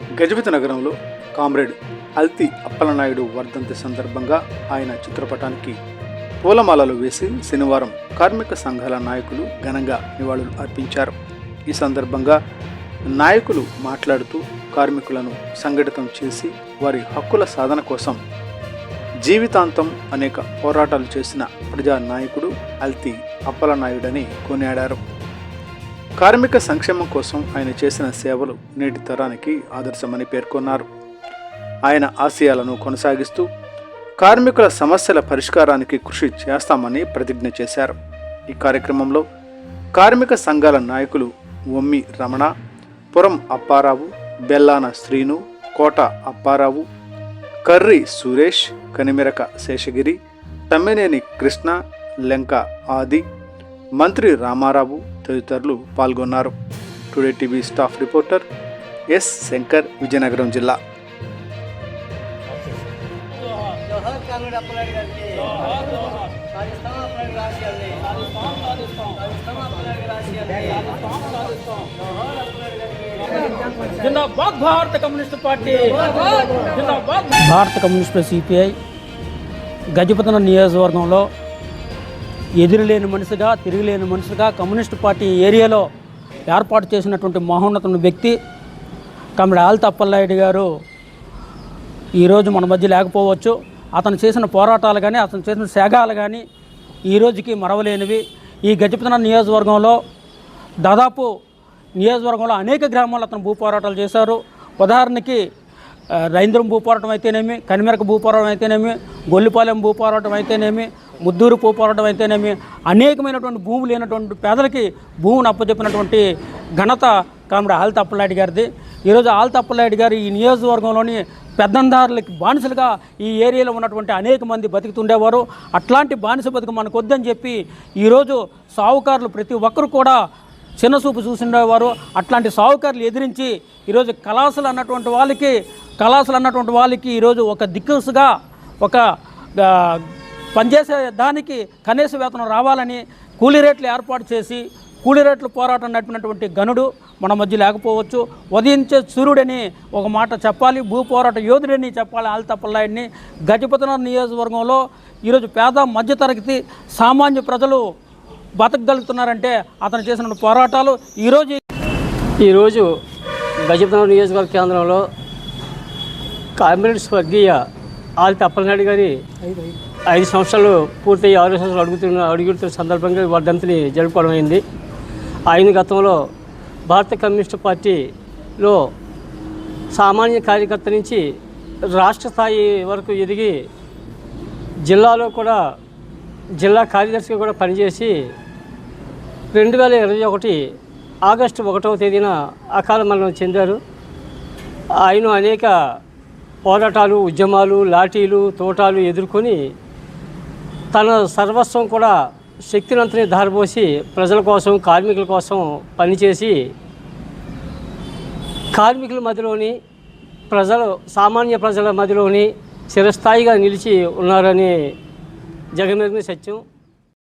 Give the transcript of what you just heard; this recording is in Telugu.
గజపతి నగరంలో కామ్రేడ్ అల్తి అప్పలనాయుడు వర్ధంతి సందర్భంగా ఆయన చిత్రపటానికి పూలమాలలు వేసి శనివారం కార్మిక సంఘాల నాయకులు ఘనంగా నివాళులు అర్పించారు. ఈ సందర్భంగా నాయకులు మాట్లాడుతూ కార్మికులను సంఘటితం చేసి వారి హక్కుల సాధన కోసం జీవితాంతం అనేక పోరాటాలు చేసిన ప్రజా నాయకుడు అల్తి అప్పలనాయుడని కొనియాడారు. కార్మిక సంక్షేమం కోసం ఆయన చేసిన సేవలు నేటి తరానికి ఆదర్శమని పేర్కొన్నారు. ఆయన ఆశయాలను కొనసాగిస్తూ కార్మికుల సమస్యల పరిష్కారానికి కృషి చేస్తామని ప్రతిజ్ఞ చేశారు. ఈ కార్యక్రమంలో కార్మిక సంఘాల నాయకులు వమ్మి రమణ, పురం అప్పారావు, బెల్లాన శ్రీను, కోట అప్పారావు, కర్రి సురేష్, కనిమెరక శేషగిరి, తమ్మినేని కృష్ణ, లెంక ఆది, మంత్రి రామారావు తదితరులు పాల్గొన్నారు. Today TV staff reporter yes Shankar, Vizianagaram జిల్లా. భారత కమ్యూనిస్ట్ పార్టీ, భారత కమ్యూనిస్ట్ సిపిఐ గజపతి నియోజకవర్గంలో ఎదురులేని మనిషిగా, తిరుగులేని మనిషిగా కమ్యూనిస్ట్ పార్టీ ఏరియాలో ఏర్పాటు చేసినటువంటి మహోన్నత వ్యక్తి కామ్రేడ్ అల్తి అప్పలనాయుడు గారు ఈరోజు మన మధ్య లేకపోవచ్చు. అతను చేసిన పోరాటాలు కానీ, అతను చేసిన త్యాగాలు కానీ ఈ రోజుకి మరవలేనివి. ఈ గజపతి నియోజకవర్గంలో దాదాపు నియోజకవర్గంలో అనేక గ్రామాల్లో అతను భూ పోరాటాలు చేశారు. ఉదాహరణకి రైంద్రం భూ పోరాటం అయితేనేమి, కనిమెరక భూ పోరాటం అయితేనేమి, గొల్లిపాలెం భూ పోరాటం అయితేనేమి, ముద్దూరు భూ పోరాటం అయితేనేమి, అనేకమైనటువంటి భూములు లేనటువంటి పేదలకి భూమిని అప్పచెప్పినటువంటి ఘనత కామ్రేడ్ అల్తి అప్పలనాయుడు గారిది. ఈరోజు అల్తి అప్పలనాయుడు గారు ఈ నియోజకవర్గంలోని పెద్దందారులకి బానిసలుగా ఈ ఏరియాలో ఉన్నటువంటి అనేక మంది బతుకుతుండేవారు. అట్లాంటి బానిస బతుకు మనకు వద్దని చెప్పి ఈరోజు సావుకారులు ప్రతి ఒక్కరు కూడా చిన్నచూపు చూసిండేవారు. అట్లాంటి సావుకారులు ఎదిరించి ఈరోజు కళాశాల అన్నటువంటి వాళ్ళకి ఈరోజు ఒక దిక్కుసుగా ఒక పనిచేసే దానికి కనీస వేతనం రావాలని కూలీ రేట్లు ఏర్పాటు చేసి కూలీ రేట్ల పోరాటం నడిపినటువంటి గనుడు మన మధ్య లేకపోవచ్చు. ఉదయించే సూర్యుడని ఒక మాట చెప్పాలి, భూ పోరాట యోధుడని చెప్పాలి అల్తి అప్పలనాయుడిని. గజపతి నియోజకవర్గంలో ఈరోజు పేద మధ్యతరగతి సామాన్య ప్రజలు బతకగలుగుతున్నారంటే అతను చేసిన పోరాటాలు. ఈరోజు గజపతి నియోజకవర్గ కేంద్రంలో కామ్రేడ్ స్వర్గీయ అల్తి అప్పలనాయుడు గారి 5 సంవత్సరాలు పూర్తయి 6 సంవత్సరాలు అడుగుతున్న సందర్భంగా వర్ధంతిని జరుపుకోవడం అయింది. ఆయన గతంలో భారత కమ్యూనిస్ట్ పార్టీలో సామాన్య కార్యకర్త నుంచి రాష్ట్ర స్థాయి వరకు ఎదిగి జిల్లాలో కూడా జిల్లా కార్యదర్శిగా కూడా పనిచేసి 2021 ఆగస్టు 1వ తేదీన అకాల మరణం చెందారు. ఆయన అనేక పోరాటాలు, ఉద్యమాలు, లాఠీలు, తోటాలు ఎదుర్కొని తన సర్వస్వం కూడా శక్తినంతని ధారపోసి ప్రజల కోసం, కార్మికుల కోసం పనిచేసి కార్మికుల మధ్యలోని సామాన్య ప్రజల మధ్యలోని చిరస్థాయిగా నిలిచి ఉన్నారని జగమెరిగిన సత్యం.